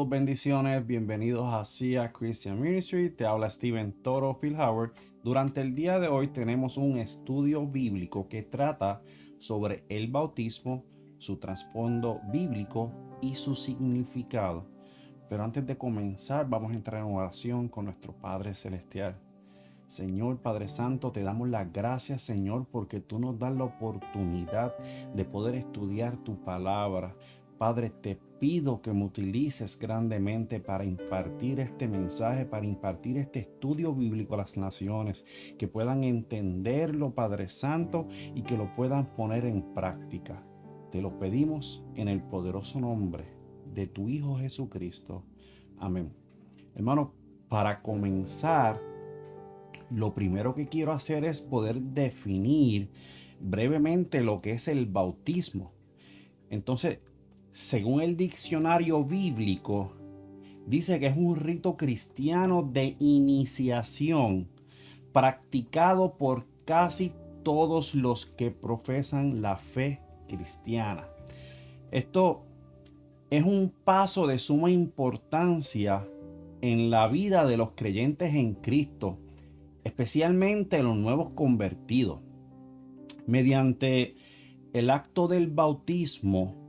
Saludos, bendiciones, bienvenidos a SIA Christian Ministry. Te habla Steven Toro Phil Howard. Durante el día de hoy tenemos un estudio bíblico que trata sobre el bautismo, su trasfondo bíblico y su significado. Pero antes de comenzar, vamos a entrar en oración con nuestro Padre Celestial. Señor Padre Santo, te damos las gracias, Señor, porque tú nos das la oportunidad de poder estudiar tu palabra. Padre, te pido que me utilices grandemente para impartir este mensaje, para impartir este estudio bíblico a las naciones, que puedan entenderlo, Padre Santo, y que lo puedan poner en práctica. Te lo pedimos en el poderoso nombre de tu Hijo Jesucristo. Amén. Hermano, para comenzar, lo primero que quiero hacer es poder definir brevemente lo que es el bautismo. Entonces, según el diccionario bíblico, dice que es un rito cristiano de iniciación practicado por casi todos los que profesan la fe cristiana. Esto es un paso de suma importancia en la vida de los creyentes en Cristo, especialmente los nuevos convertidos. Mediante el acto del bautismo,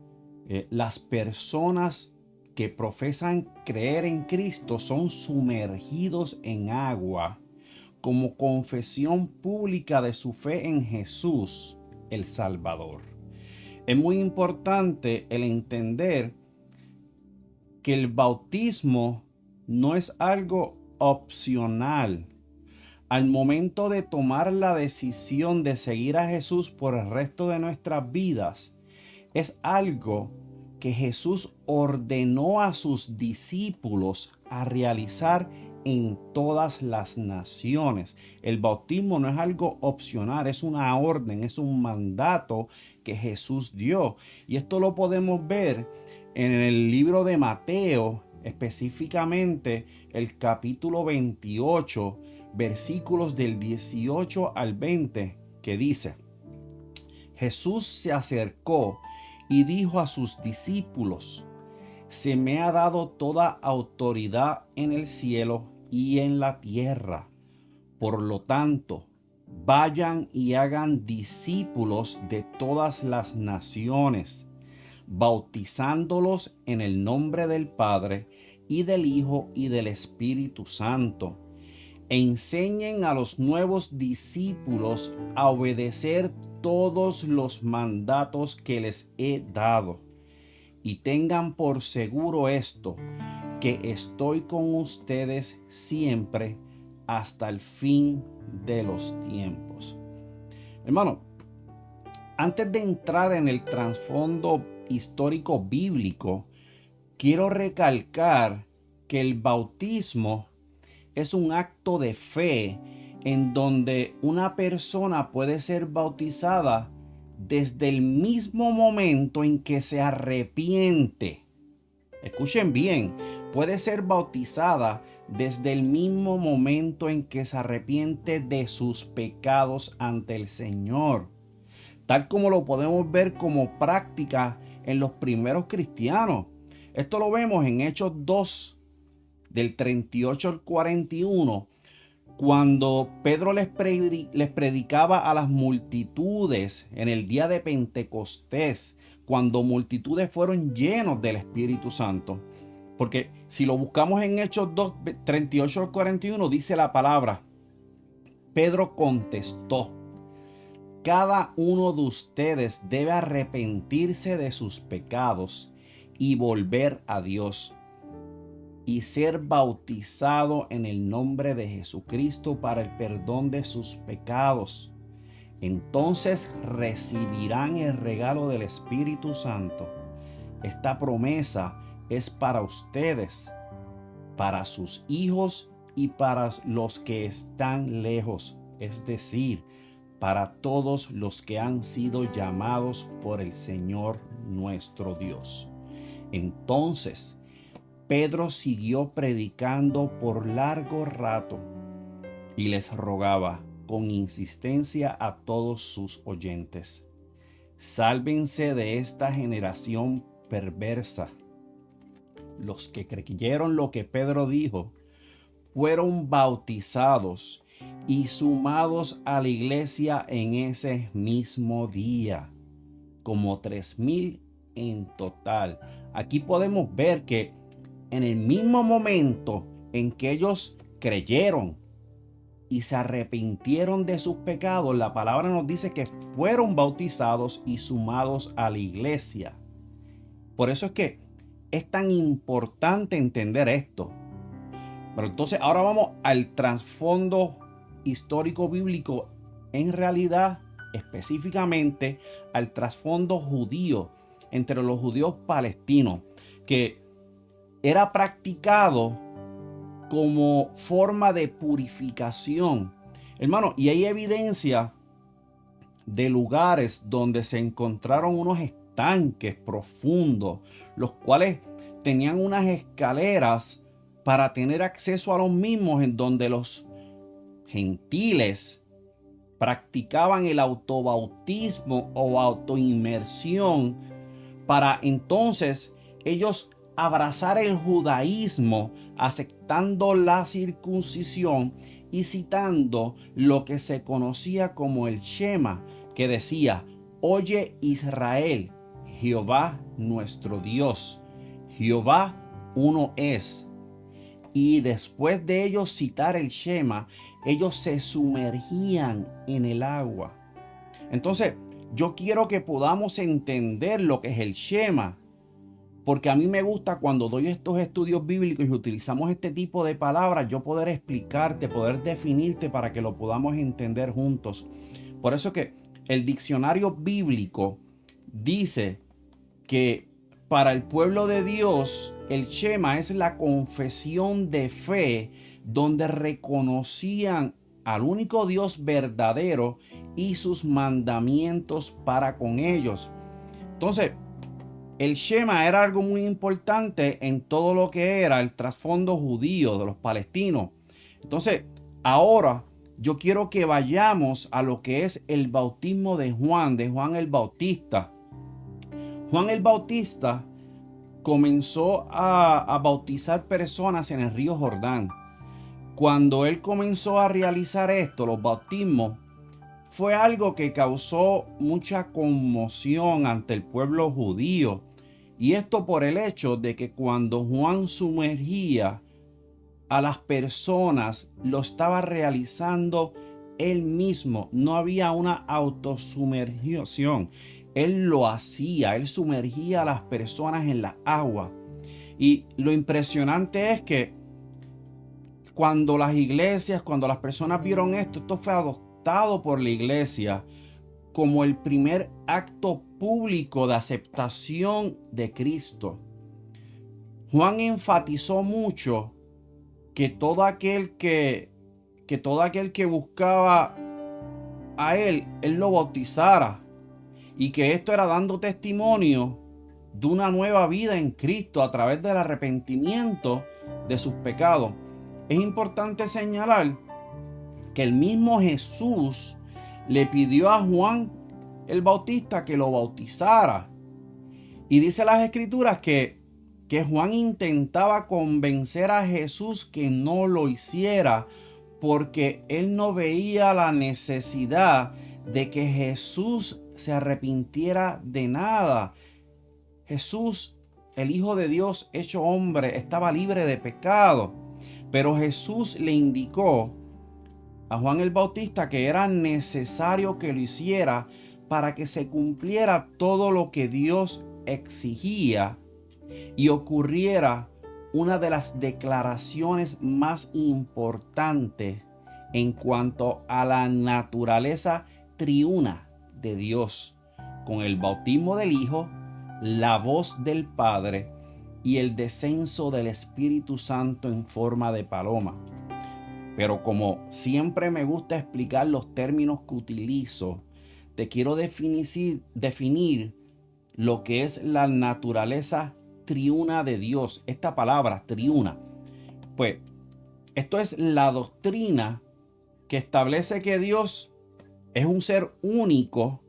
las personas que profesan creer en Cristo son sumergidos en agua como confesión pública de su fe en Jesús, el Salvador. Es muy importante el entender que el bautismo no es algo opcional. Al momento de tomar la decisión de seguir a Jesús por el resto de nuestras vidas, es algo que Jesús ordenó a sus discípulos a realizar en todas las naciones. El bautismo no es algo opcional, es una orden, es un mandato que Jesús dio. Y esto lo podemos ver en el libro de Mateo, específicamente el capítulo 28, versículos del 18 al 20, que dice: Jesús se acercó y dijo a sus discípulos: se me ha dado toda autoridad en el cielo y en la tierra. Por lo tanto, vayan y hagan discípulos de todas las naciones, bautizándolos en el nombre del Padre y del Hijo y del Espíritu Santo. E enseñen a los nuevos discípulos a obedecer todos los mandatos que les he dado. Y tengan por seguro esto, que estoy con ustedes siempre hasta el fin de los tiempos. Hermano, antes de entrar en el trasfondo histórico bíblico, quiero recalcar que el bautismo es un acto de fe en donde una persona puede ser bautizada desde el mismo momento en que se arrepiente. Escuchen bien, puede ser bautizada desde el mismo momento en que se arrepiente de sus pecados ante el Señor, tal como lo podemos ver como práctica en los primeros cristianos. Esto lo vemos en Hechos 2, del 38 al 41, cuando Pedro les predicaba a las multitudes en el día de Pentecostés, cuando multitudes fueron llenos del Espíritu Santo. Porque si lo buscamos en Hechos 2, 38 al 41, dice la palabra: Pedro contestó: cada uno de ustedes debe arrepentirse de sus pecados y volver a Dios, y ser bautizado en el nombre de Jesucristo para el perdón de sus pecados. Entonces recibirán el regalo del Espíritu Santo. Esta promesa es para ustedes, para sus hijos y para los que están lejos, es decir, para todos los que han sido llamados por el Señor nuestro Dios. Entonces Pedro siguió predicando por largo rato y les rogaba con insistencia a todos sus oyentes: sálvense de esta generación perversa. los que creyeron lo que Pedro dijo, fueron bautizados y sumados a la iglesia en ese mismo día, como 3,000 en total. Aquí podemos ver que en el mismo momento en que ellos creyeron y se arrepintieron de sus pecados, la palabra nos dice que fueron bautizados y sumados a la iglesia. Por eso es que es tan importante entender esto. Pero entonces ahora vamos al trasfondo histórico bíblico, en realidad específicamente al trasfondo judío entre los judíos palestinos, que era practicado como forma de purificación. Hermano, y hay evidencia de lugares donde se encontraron unos estanques profundos, los cuales tenían unas escaleras para tener acceso a los mismos, en donde los gentiles practicaban el autobautismo o autoinmersión para entonces ellos abrazar el judaísmo, aceptando la circuncisión y citando lo que se conocía como el Shema, que decía: oye Israel, Jehová nuestro Dios, Jehová uno es. Y después de ellos citar el Shema, ellos se sumergían en el agua. Entonces, yo quiero que podamos entender lo que es el Shema, porque a mí me gusta cuando doy estos estudios bíblicos y utilizamos este tipo de palabras, yo poder explicarte, poder definirte para que lo podamos entender juntos. Por eso que el diccionario bíblico dice que para el pueblo de Dios, el Shema es la confesión de fe donde reconocían al único Dios verdadero y sus mandamientos para con ellos. Entonces, el Shema era algo muy importante en todo lo que era el trasfondo judío de los palestinos. Entonces, ahora yo quiero que vayamos a lo que es el bautismo de Juan el Bautista. Juan el Bautista comenzó a bautizar personas en el río Jordán. Cuando él comenzó a realizar esto, los bautismos, fue algo que causó mucha conmoción ante el pueblo judío. Y esto por el hecho de que cuando Juan sumergía a las personas, lo estaba realizando él mismo. No había una autosumergión. Él lo hacía, él sumergía a las personas en la agua. Y lo impresionante es que cuando las iglesias, cuando las personas vieron esto, esto fue adoptado por la iglesia como el primer acto público de aceptación de Cristo. Juan enfatizó mucho que todo aquel que buscaba a él lo bautizara, y que esto era dando testimonio de una nueva vida en Cristo a través del arrepentimiento de sus pecados. Es importante señalar que el mismo Jesús le pidió a Juan el Bautista que lo bautizara. Y dice las Escrituras que Juan intentaba convencer a Jesús que no lo hiciera, porque él no veía la necesidad de que Jesús se arrepintiera de nada. Jesús, el Hijo de Dios hecho hombre, estaba libre de pecado. Pero Jesús le indicó a Juan el Bautista que era necesario que lo hiciera para que se cumpliera todo lo que Dios exigía y ocurriera una de las declaraciones más importantes en cuanto a la naturaleza triuna de Dios, con el bautismo del Hijo, la voz del Padre y el descenso del Espíritu Santo en forma de paloma. Pero como siempre me gusta explicar los términos que utilizo, te quiero definir lo que es la naturaleza triuna de Dios. Esta palabra triuna, pues esto es la doctrina que establece que Dios es un ser único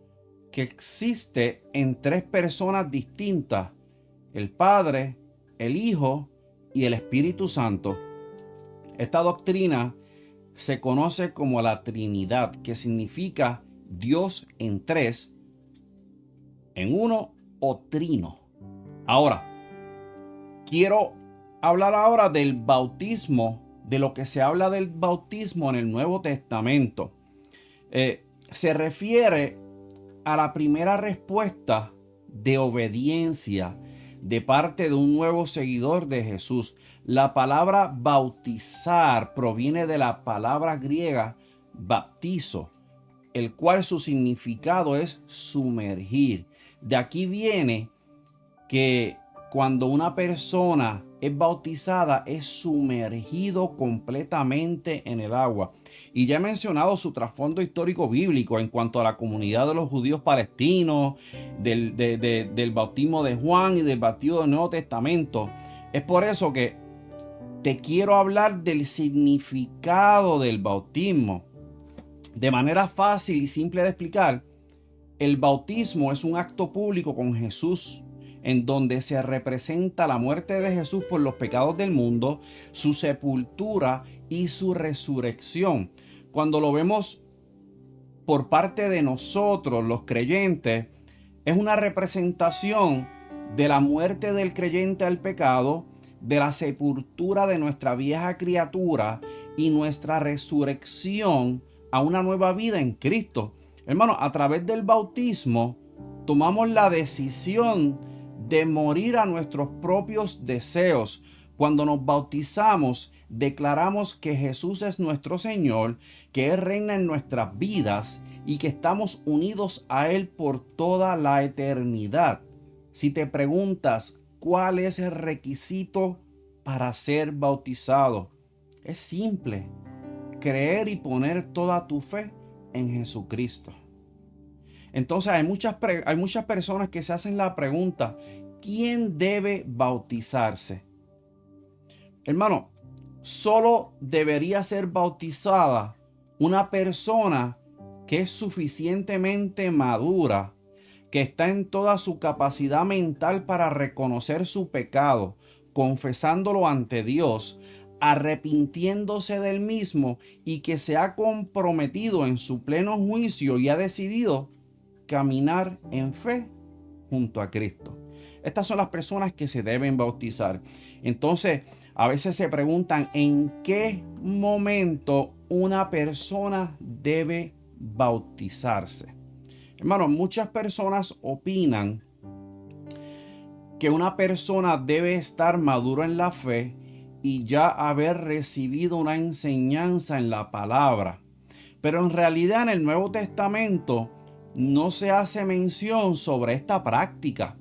que existe en tres personas distintas: el Padre, el Hijo y el Espíritu Santo. Esta doctrina se conoce como la Trinidad, que significa Dios en tres, en uno o trino. Ahora, quiero hablar ahora del bautismo, de lo que se habla del bautismo en el Nuevo Testamento. Se refiere a la primera respuesta de obediencia de parte de un nuevo seguidor de Jesús. La palabra bautizar proviene de la palabra griega baptizo, el cual su significado es sumergir. De aquí viene que cuando una persona es bautizada, es sumergido completamente en el agua. Y ya he mencionado su trasfondo histórico bíblico en cuanto a la comunidad de los judíos palestinos, del bautismo de Juan y del bautismo del Nuevo Testamento. Es por eso que te quiero hablar del significado del bautismo. De manera fácil y simple de explicar, el bautismo es un acto público con Jesús, en donde se representa la muerte de Jesús por los pecados del mundo, su sepultura y su resurrección. Cuando lo vemos por parte de nosotros, los creyentes, es una representación de la muerte del creyente al pecado, de la sepultura de nuestra vieja criatura y nuestra resurrección a una nueva vida en Cristo. Hermano, a través del bautismo tomamos la decisión de morir a nuestros propios deseos. Cuando nos bautizamos, declaramos que Jesús es nuestro Señor, que Él reina en nuestras vidas y que estamos unidos a Él por toda la eternidad. Si te preguntas cuál es el requisito para ser bautizado, es simple: creer y poner toda tu fe en Jesucristo. Entonces hay muchas personas que se hacen la pregunta: ¿quién debe bautizarse? Hermano, solo debería ser bautizada una persona que es suficientemente madura, que está en toda su capacidad mental para reconocer su pecado, confesándolo ante Dios, arrepintiéndose del mismo y que se ha comprometido en su pleno juicio y ha decidido caminar en fe junto a Cristo. Estas son las personas que se deben bautizar. Entonces, a veces se preguntan en qué momento una persona debe bautizarse. Hermano, muchas personas opinan que una persona debe estar maduro en la fe y ya haber recibido una enseñanza en la palabra. Pero en realidad en el Nuevo Testamento no se hace mención sobre esta práctica.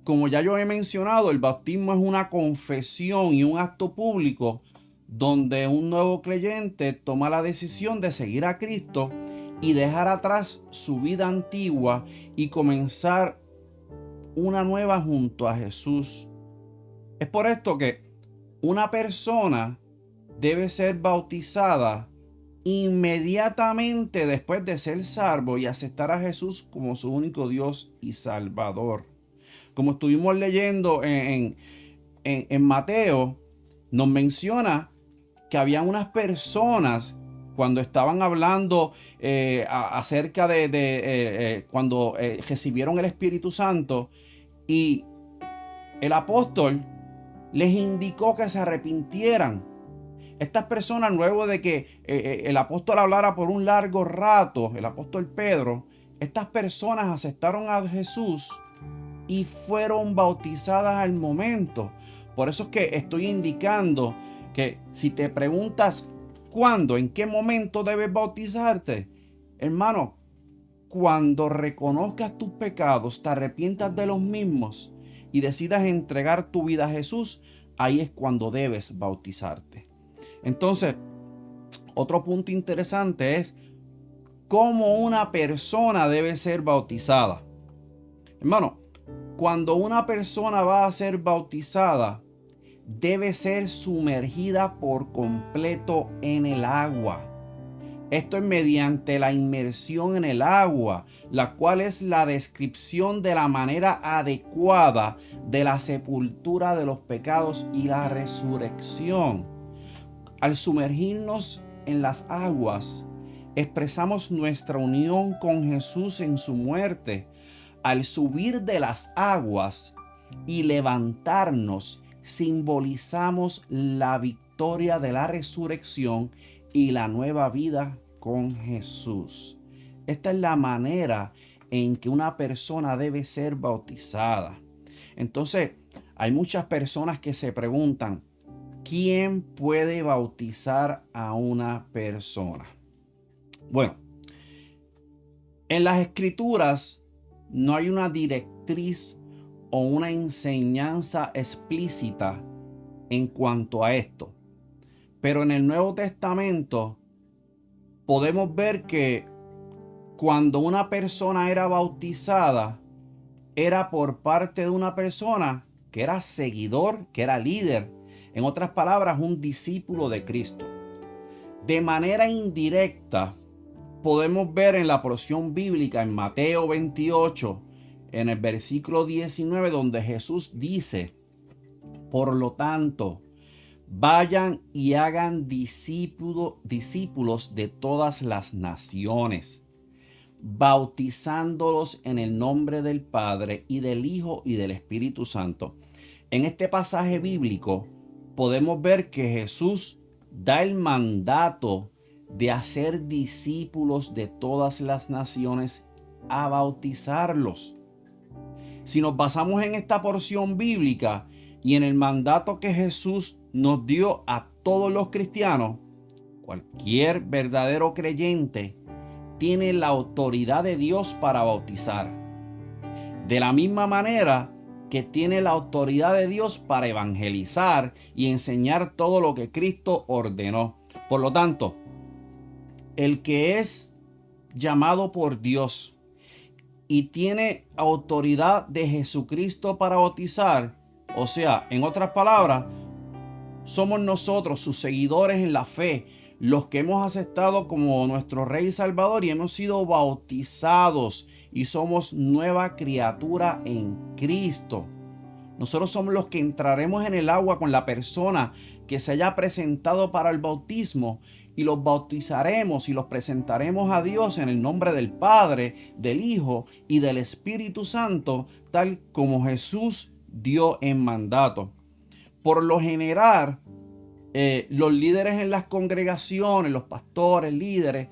Como ya yo he mencionado, el bautismo es una confesión y un acto público donde un nuevo creyente toma la decisión de seguir a Cristo y dejar atrás su vida antigua y comenzar una nueva junto a Jesús. Es por esto que una persona debe ser bautizada inmediatamente después de ser salvo y aceptar a Jesús como su único Dios y Salvador. Como estuvimos leyendo en Mateo, nos menciona que había unas personas cuando estaban hablando acerca de cuando recibieron el Espíritu Santo, y el apóstol les indicó que se arrepintieran. Estas personas, luego de que el apóstol hablara por un largo rato, el apóstol Pedro, estas personas aceptaron a Jesús y fueron bautizadas al momento. Por eso es que estoy indicando que si te preguntas cuándo, en qué momento debes bautizarte, hermano, cuando reconozcas tus pecados, te arrepientas de los mismos y decidas entregar tu vida a Jesús, ahí es cuando debes bautizarte. Entonces, otro punto interesante es cómo una persona debe ser bautizada. Hermano, cuando una persona va a ser bautizada, debe ser sumergida por completo en el agua. Esto es mediante la inmersión en el agua, la cual es la descripción de la manera adecuada de la sepultura de los pecados y la resurrección. Al sumergirnos en las aguas, expresamos nuestra unión con Jesús en su muerte. Al subir de las aguas y levantarnos, simbolizamos la victoria de la resurrección y la nueva vida con Jesús. Esta es la manera en que una persona debe ser bautizada. Entonces, hay muchas personas que se preguntan, ¿quién puede bautizar a una persona? Bueno, en las Escrituras no hay una directriz o una enseñanza explícita en cuanto a esto. Pero en el Nuevo Testamento podemos ver que cuando una persona era bautizada, era por parte de una persona que era seguidor, que era líder. En otras palabras, un discípulo de Cristo. De manera indirecta, podemos ver en la porción bíblica en Mateo 28, en el versículo 19, donde Jesús dice, por lo tanto, vayan y hagan discípulos de todas las naciones, bautizándolos en el nombre del Padre y del Hijo y del Espíritu Santo. En este pasaje bíblico podemos ver que Jesús da el mandato de hacer discípulos de todas las naciones a bautizarlos. Si nos basamos en esta porción bíblica y en el mandato que Jesús nos dio a todos los cristianos, cualquier verdadero creyente tiene la autoridad de Dios para bautizar. De la misma manera que tiene la autoridad de Dios para evangelizar y enseñar todo lo que Cristo ordenó. Por lo tanto, el que es llamado por Dios y tiene autoridad de Jesucristo para bautizar, o sea, en otras palabras, somos nosotros, sus seguidores en la fe, los que hemos aceptado como nuestro Rey y Salvador y hemos sido bautizados y somos nueva criatura en Cristo. Nosotros somos los que entraremos en el agua con la persona que se haya presentado para el bautismo y los bautizaremos y los presentaremos a Dios en el nombre del Padre, del Hijo y del Espíritu Santo, tal como Jesús dio en mandato. Por lo general, los líderes en las congregaciones, los pastores, líderes,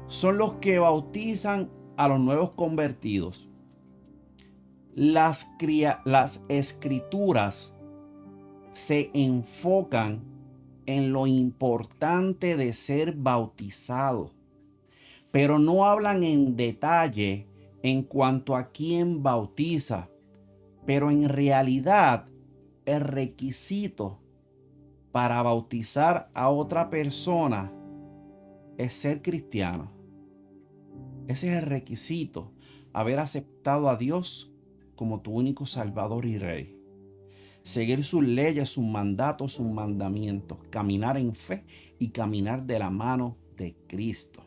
son los que bautizan a los nuevos convertidos. Las escrituras se enfocan en lo importante de ser bautizado, pero no hablan en detalle en cuanto a quién bautiza. Pero en realidad, el requisito para bautizar a otra persona es ser cristiano. Ese es el requisito, haber aceptado a Dios como tu único Salvador y Rey. Seguir sus leyes, sus mandatos, sus mandamientos, caminar en fe y caminar de la mano de Cristo.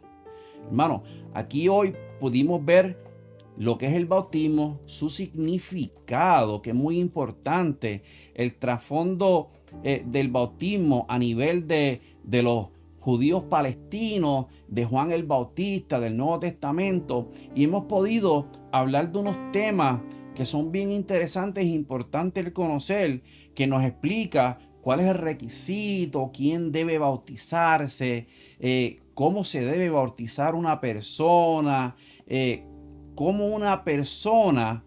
Hermano, aquí hoy pudimos ver lo que es el bautismo, su significado, que es muy importante, el trasfondo del bautismo a nivel de los judíos palestinos, de Juan el Bautista, del Nuevo Testamento, y hemos podido hablar de unos temas que son bien interesantes e importantes de conocer, que nos explica cuál es el requisito, quién debe bautizarse, cómo se debe bautizar una persona, cómo una persona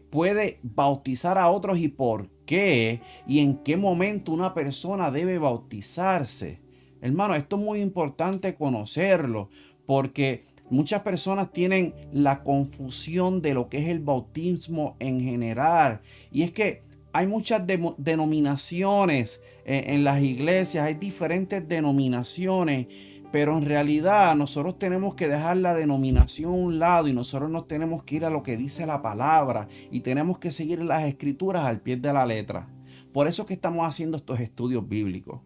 puede bautizar a otros y por qué, y en qué momento una persona debe bautizarse. Hermano, esto es muy importante conocerlo, porque muchas personas tienen la confusión de lo que es el bautismo en general. Y es que hay muchas denominaciones en las iglesias, hay diferentes denominaciones, pero en realidad nosotros tenemos que dejar la denominación a un lado y nosotros nos tenemos que ir a lo que dice la palabra y tenemos que seguir las escrituras al pie de la letra. Por eso es que estamos haciendo estos estudios bíblicos.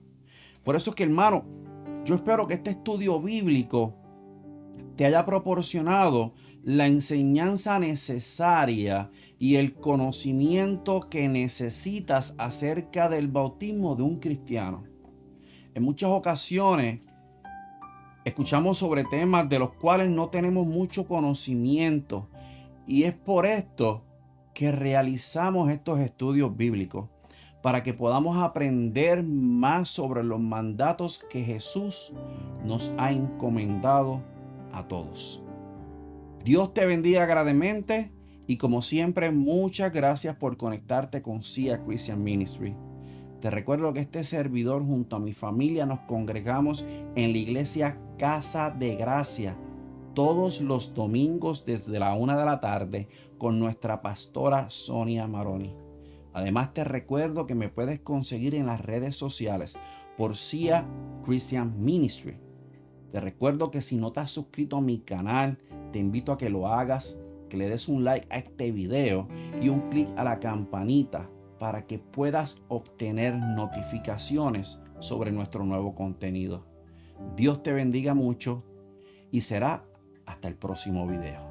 Por eso es que, hermano, Yo espero que este estudio bíblico te haya proporcionado la enseñanza necesaria y el conocimiento que necesitas acerca del bautismo de un cristiano. En muchas ocasiones escuchamos sobre temas de los cuales no tenemos mucho conocimiento, y es por esto que realizamos estos estudios bíblicos, para que podamos aprender más sobre los mandatos que Jesús nos ha encomendado a todos. Dios te bendiga grandemente y, como siempre, muchas gracias por conectarte con SIA Christian Ministry. Te recuerdo que este servidor junto a mi familia nos congregamos en la iglesia Casa de Gracia todos los domingos desde la 1 de la tarde con nuestra pastora Sonia Maroni. Además, te recuerdo que me puedes conseguir en las redes sociales por SIA Christian Ministry. Te recuerdo que si no te has suscrito a mi canal, te invito a que lo hagas, que le des un like a este video y un clic a la campanita para que puedas obtener notificaciones sobre nuestro nuevo contenido. Dios te bendiga mucho y será hasta el próximo video.